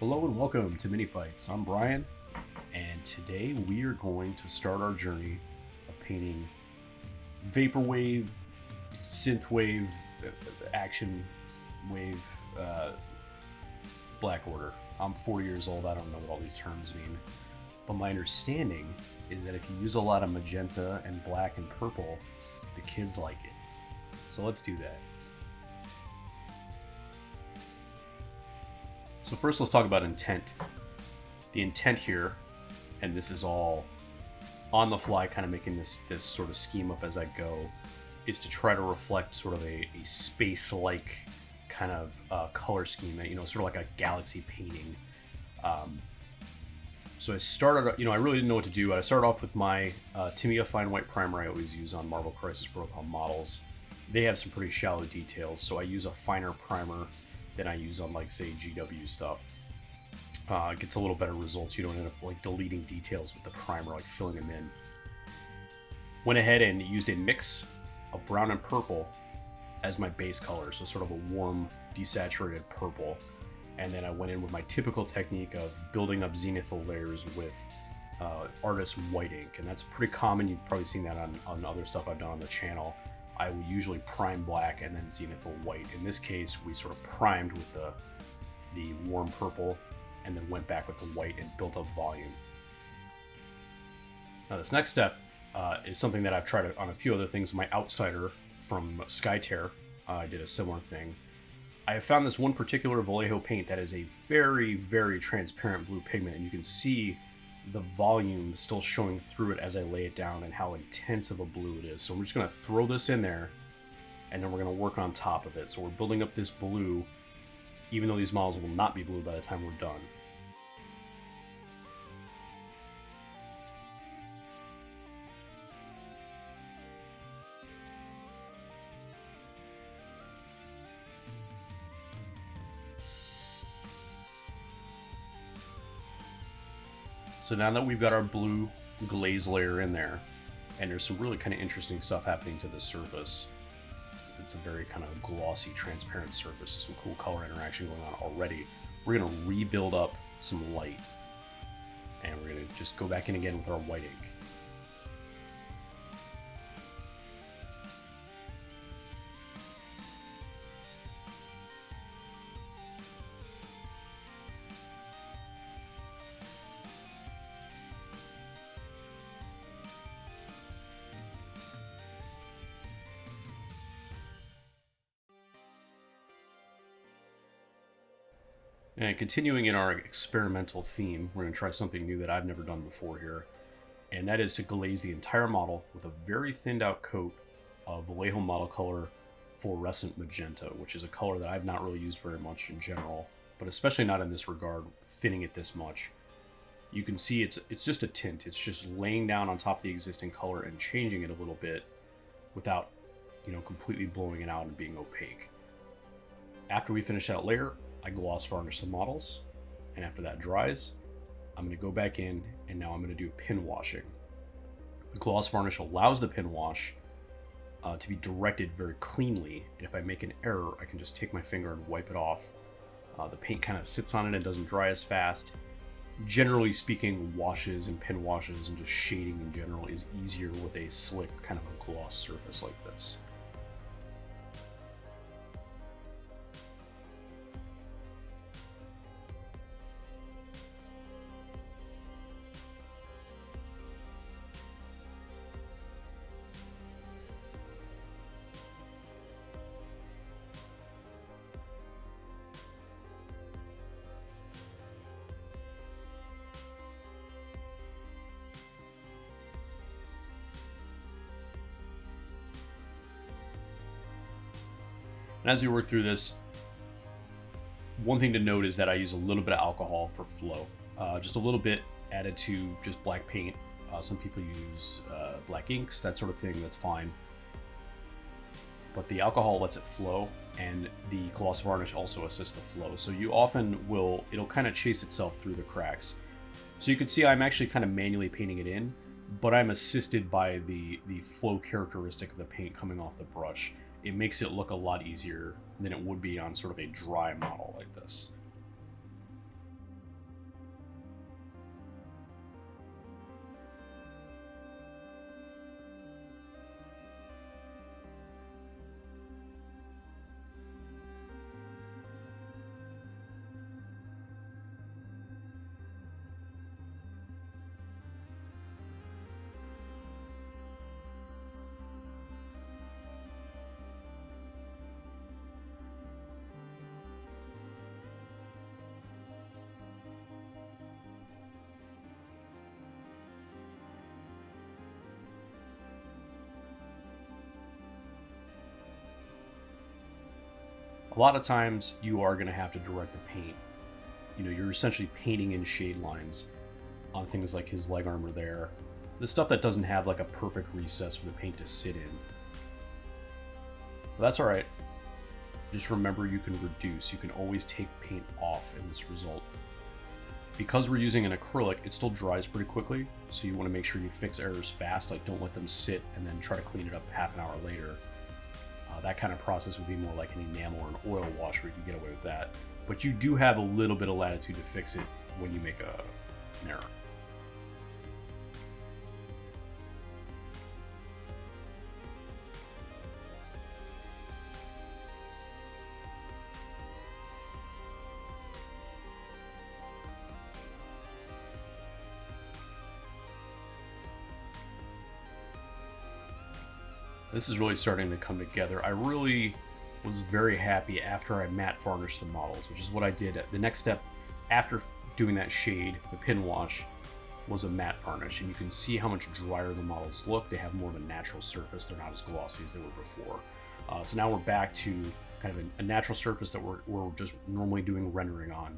Hello and welcome to Mini Fights. I'm Brian, and today we are going to start our journey of painting Vaporwave, synthwave, action wave, Black Order. I'm 4 years old, I don't know what all these terms mean, but my understanding is that if you use a lot of magenta and black and purple, the kids like it. So let's do that. So first let's talk about intent. The intent here, and this is all on the fly, kind of making this sort of scheme up as I go, is to try to reflect sort of a space-like kind of color scheme, sort of like a galaxy painting. So I started, I really didn't know what to do. I started off with my Tamiya Fine White Primer I always use on Marvel Crisis Protocol models. They have some pretty shallow details, so I use a finer primer than I use on, like, say, GW stuff. It gets a little better results. You don't end up like deleting details with the primer, like filling them in. Went ahead and used a mix of brown and purple as my base color, so sort of a warm, desaturated purple. And then I went in with my typical technique of building up zenithal layers with artist white ink, and that's pretty common. You've probably seen that on other stuff I've done on the channel. I will usually prime black and then zenithal white. In this case, we sort of primed with the warm purple and then went back with the white and built up volume. Now this next step is something that I've tried on a few other things. My Outsider from Skytear, I did a similar thing. I have found this one particular Vallejo paint that is a very, very transparent blue pigment, and you can see the volume still showing through it as I lay it down and how intense of a blue it is. So I'm just going to throw this in there, and then we're going to work on top of it. So we're building up this blue, even though these models will not be blue by the time we're done. So now that we've got our blue glaze layer in there, and there's some really kind of interesting stuff happening to the surface. It's a very kind of glossy, transparent surface. Some cool color interaction going on already. We're going to rebuild up some light, and we're going to just go back in again with our white ink. And continuing in our experimental theme, we're going to try something new that I've never done before here, and that is to glaze the entire model with a very thinned out coat of Vallejo model color fluorescent magenta, which is a color that I've not really used very much in general, but especially not in this regard, thinning it this much. You can see it's just a tint. It's just laying down on top of the existing color and changing it a little bit without, completely blowing it out and being opaque. After we finish that layer, I gloss varnish the models, and after that dries, I'm going to go back in, and now I'm going to do pin washing. The gloss varnish allows the pin wash to be directed very cleanly, and if I make an error, I can just take my finger and wipe it off. The paint kind of sits on it and doesn't dry as fast. Generally speaking, washes and pin washes and just shading in general is easier with a slick kind of a gloss surface like this. And as we work through this, one thing to note is that I use a little bit of alcohol for flow. Just a little bit added to just black paint. Some people use black inks, that sort of thing, that's fine. But the alcohol lets it flow, and the gloss varnish also assists the flow. So you often it'll kind of chase itself through the cracks. So you can see I'm actually kind of manually painting it in, but I'm assisted by the flow characteristic of the paint coming off the brush. It makes it look a lot easier than it would be on sort of a dry model like this. A lot of times you are going to have to direct the paint. You know, you're essentially painting in shade lines on things like his leg armor there. The stuff that doesn't have like a perfect recess for the paint to sit in. But that's alright. Just remember you can reduce. You can always take paint off in this result. Because we're using an acrylic, it still dries pretty quickly, so you want to make sure you fix errors fast. Like, don't let them sit and then try to clean it up half an hour later. That kind of process would be more like an enamel or an oil wash where you can get away with that. But you do have a little bit of latitude to fix it when you make an error. This is really starting to come together. I really was very happy after I matte varnished the models, which is what I did. The next step after doing that shade, the pin wash, was a matte varnish. And you can see how much drier the models look. They have more of a natural surface. They're not as glossy as they were before. So now we're back to kind of a natural surface that we're just normally doing rendering on.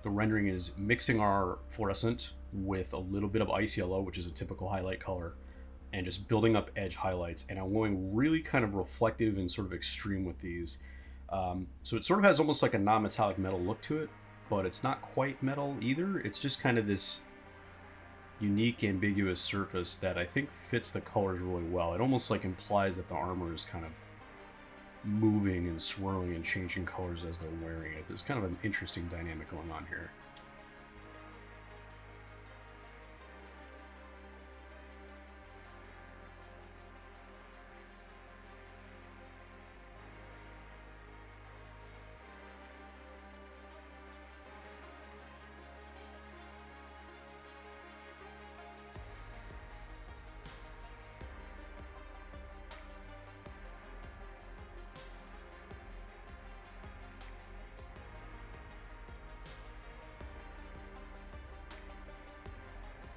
The rendering is mixing our fluorescent with a little bit of ice yellow, which is a typical highlight color, and just building up edge highlights. And I'm going really kind of reflective and sort of extreme with these. So it sort of has almost like a non-metallic metal look to it, but it's not quite metal either. It's just kind of this unique, ambiguous surface that I think fits the colors really well. It almost like implies that the armor is kind of moving and swirling and changing colors as they're wearing it. There's kind of an interesting dynamic going on here.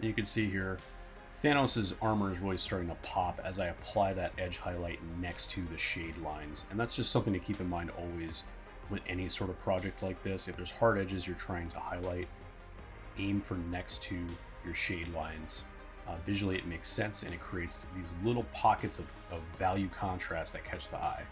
You can see here, Thanos' armor is really starting to pop as I apply that edge highlight next to the shade lines. And that's just something to keep in mind always with any sort of project like this. If there's hard edges you're trying to highlight, aim for next to your shade lines. Visually it makes sense, and it creates these little pockets of value contrast that catch the eye.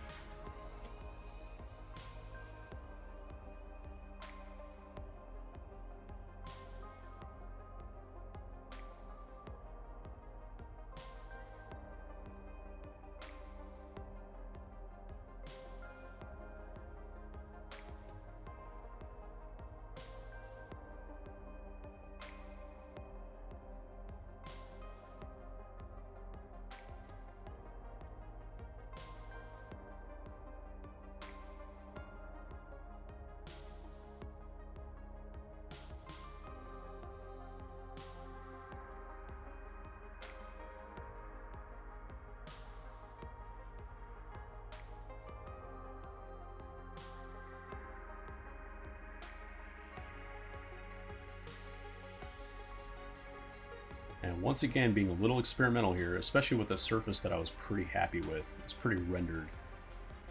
And once again, being a little experimental here, especially with a surface that I was pretty happy with, it's pretty rendered.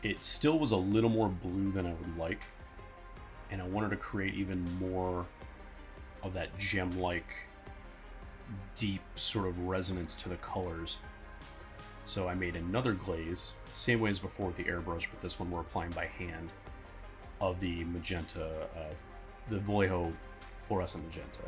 It still was a little more blue than I would like, and I wanted to create even more of that gem-like, deep sort of resonance to the colors. So I made another glaze, same way as before with the airbrush, but this one we're applying by hand, of the magenta, of the Vallejo fluorescent magenta.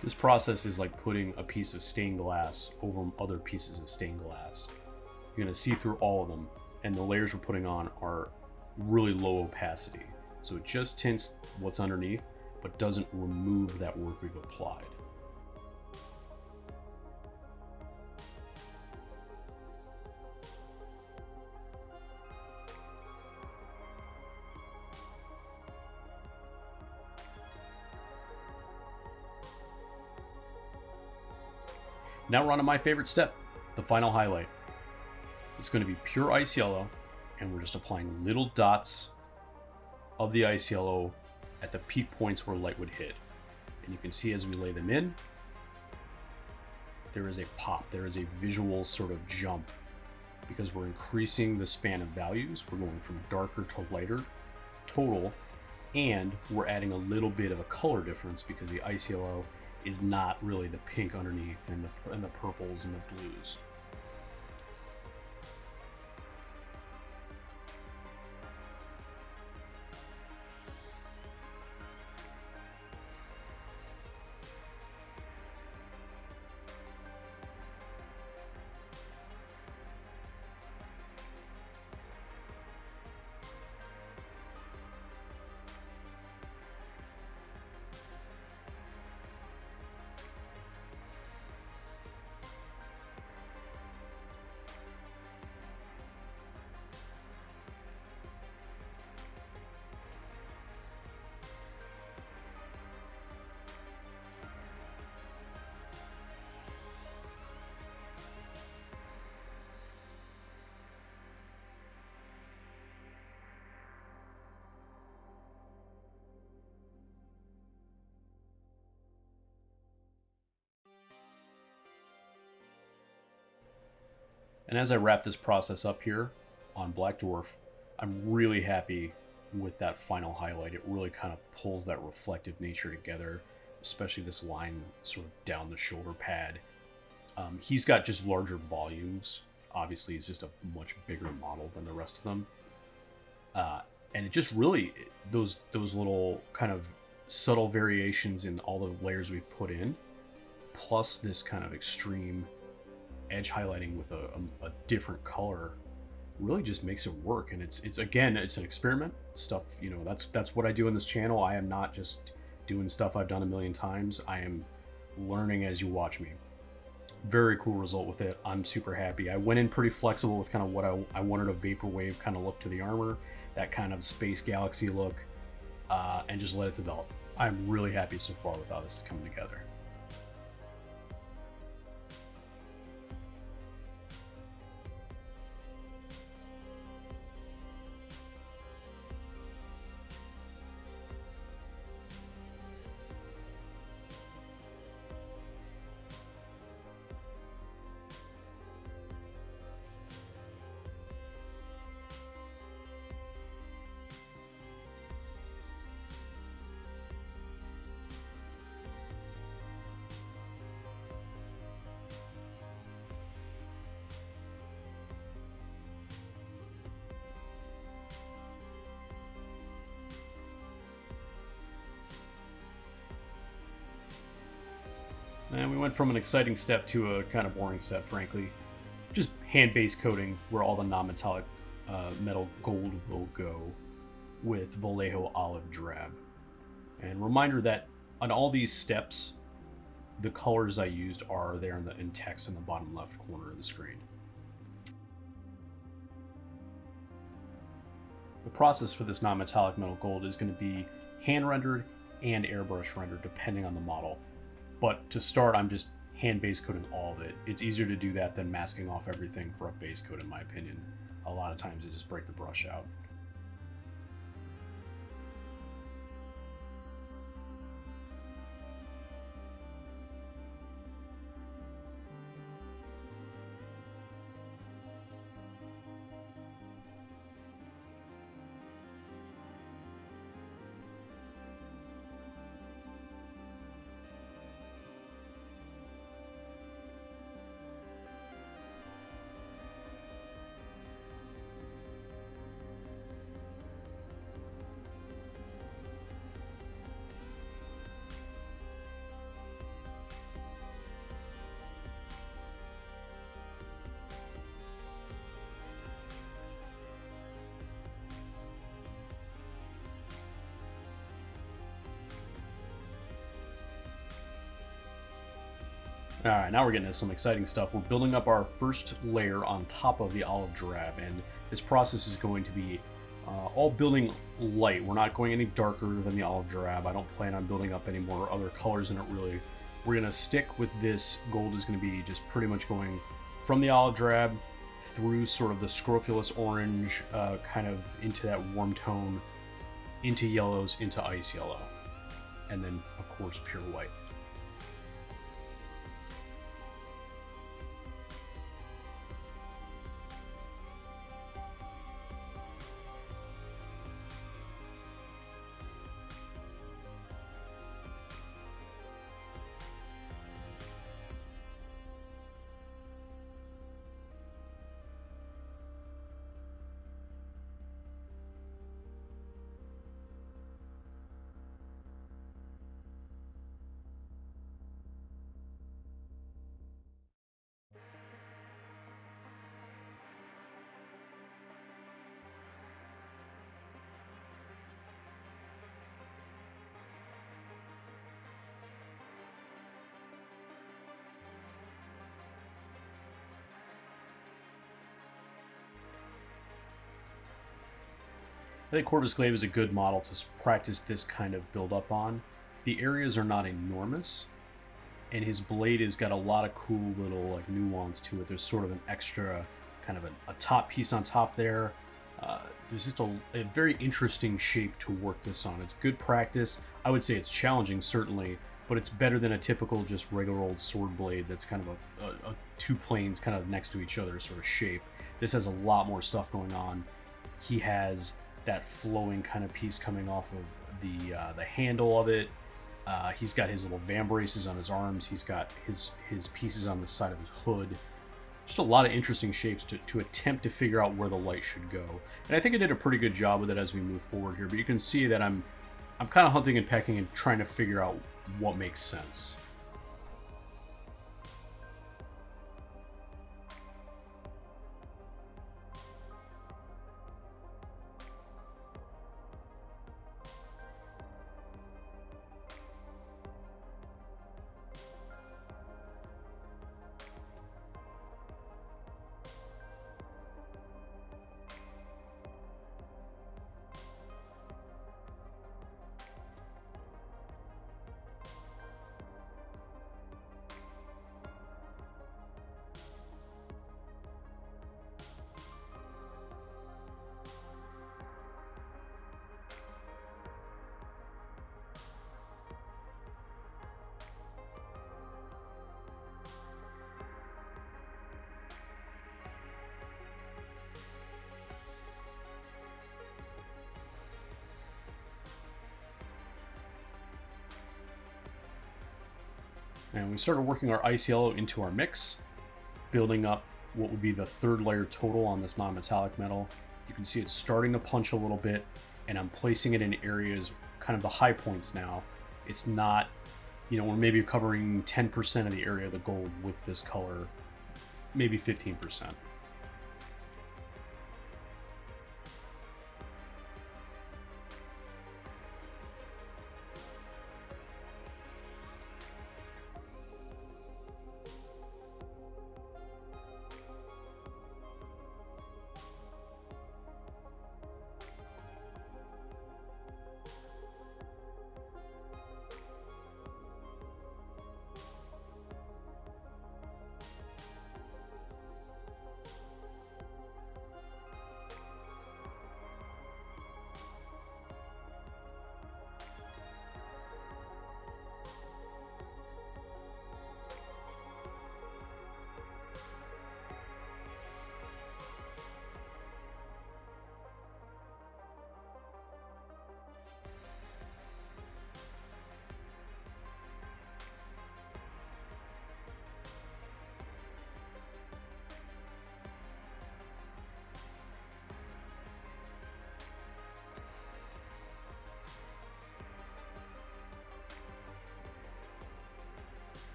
This process is like putting a piece of stained glass over other pieces of stained glass. You're going to see through all of them, and the layers we're putting on are really low opacity. So it just tints what's underneath, but doesn't remove that work we've applied. Now we're on to my favorite step, the final highlight. It's going to be pure ice yellow, and we're just applying little dots of the ice yellow at the peak points where light would hit. And you can see as we lay them in, there is a pop, there is a visual sort of jump, because we're increasing the span of values. We're going from darker to lighter total, and we're adding a little bit of a color difference because the ice yellow is not really the pink underneath and the purples and the blues. And as I wrap this process up here on Black Dwarf, I'm really happy with that final highlight. It really kind of pulls that reflective nature together, especially this line sort of down the shoulder pad. He's got just larger volumes. Obviously, he's just a much bigger model than the rest of them. And it just really, those little kind of subtle variations in all the layers we've put in, plus this kind of extreme edge highlighting with a different color, really just makes it work. And it's again, it's an experiment stuff. You know, that's what I do in this channel. I am not just doing stuff I've done a million times. I am learning as you watch me. Very cool result with it. I'm super happy. I went in pretty flexible with kind of what I wanted a vaporwave kind of look to the armor, that kind of space galaxy look, and just let it develop. I'm really happy so far with how this is coming together. And we went from an exciting step to a kind of boring step, frankly. Just hand base coating, where all the non-metallic metal gold will go, with Vallejo olive drab. And reminder that on all these steps, the colors I used are there in text in the bottom left corner of the screen. The process for this non-metallic metal gold is going to be hand rendered and airbrush rendered, depending on the model. But to start, I'm just hand base coating all of it. It's easier to do that than masking off everything for a base coat, in my opinion. A lot of times you just break the brush out. Alright, now we're getting into some exciting stuff. We're building up our first layer on top of the olive drab, and this process is going to be all building light. We're not going any darker than the olive drab. I don't plan on building up any more other colors in it, really. We're going to stick with this. Gold is going to be just pretty much going from the olive drab through sort of the scrofulous orange, kind of into that warm tone, into yellows, into ice yellow, and then, of course, pure white. think Corvus Glaive is a good model to practice this kind of build up on. The areas are not enormous, and his blade has got a lot of cool little like nuance to it. There's sort of an extra kind of a top piece on top there. There's just a very interesting shape to work this on. It's good practice. I would say it's challenging, certainly, but it's better than a typical just regular old sword blade that's kind of a two planes kind of next to each other sort of shape. This has a lot more stuff going on. He has that flowing kind of piece coming off of the handle of it. He's got his little vambraces on his arms. He's got his pieces on the side of his hood. Just a lot of interesting shapes to attempt to figure out where the light should go. And I think I did a pretty good job with it as we move forward here. But you can see that I'm kind of hunting and pecking and trying to figure out what makes sense. And we started working our ice yellow into our mix, building up what would be the third layer total on this non-metallic metal. You can see it's starting to punch a little bit, and I'm placing it in areas, kind of the high points now. It's not, we're maybe covering 10% of the area of the gold with this color, maybe 15%.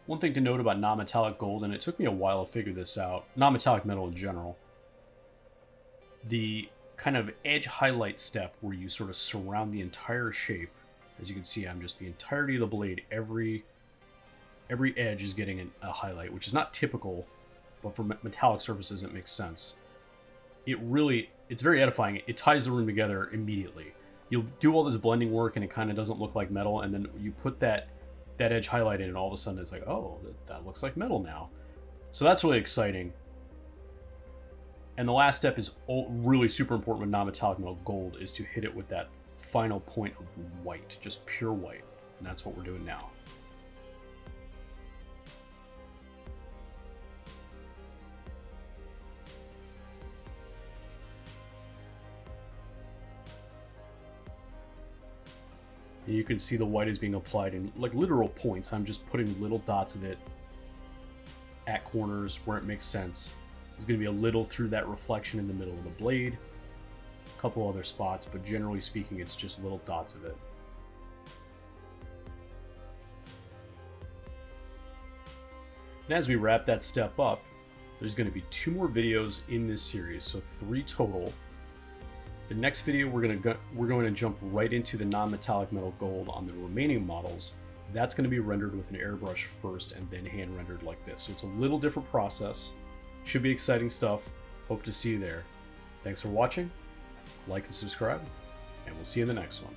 One thing to note about non-metallic gold, and it took me a while to figure this out, non-metallic metal in general, the kind of edge highlight step where you sort of surround the entire shape. As you can see, I'm just the entirety of the blade, every edge is getting a highlight, which is not typical, but for metallic surfaces it makes sense. It's very edifying. It ties the room together immediately. You'll do all this blending work and it kind of doesn't look like metal, and then you put that edge highlight in and all of a sudden it's like, oh, that looks like metal now. So that's really exciting. And the last step is really super important with non-metallic metal gold, is to hit it with that final point of white, just pure white. And that's what we're doing now. And you can see the white is being applied in like literal points. I'm just putting little dots of it at corners where it makes sense. There's going to be a little through that reflection in the middle of the blade, a couple other spots, but generally speaking, it's just little dots of it. And as we wrap that step up, there's going to be 2 more videos in this series, so 3 total. The next video, we're going to jump right into the non-metallic metal gold on the remaining models. that's going to be rendered with an airbrush first and then hand rendered like this. So it's a little different process. Should be exciting stuff. Hope to see you there. Thanks for watching. Like and subscribe, and we'll see you in the next one.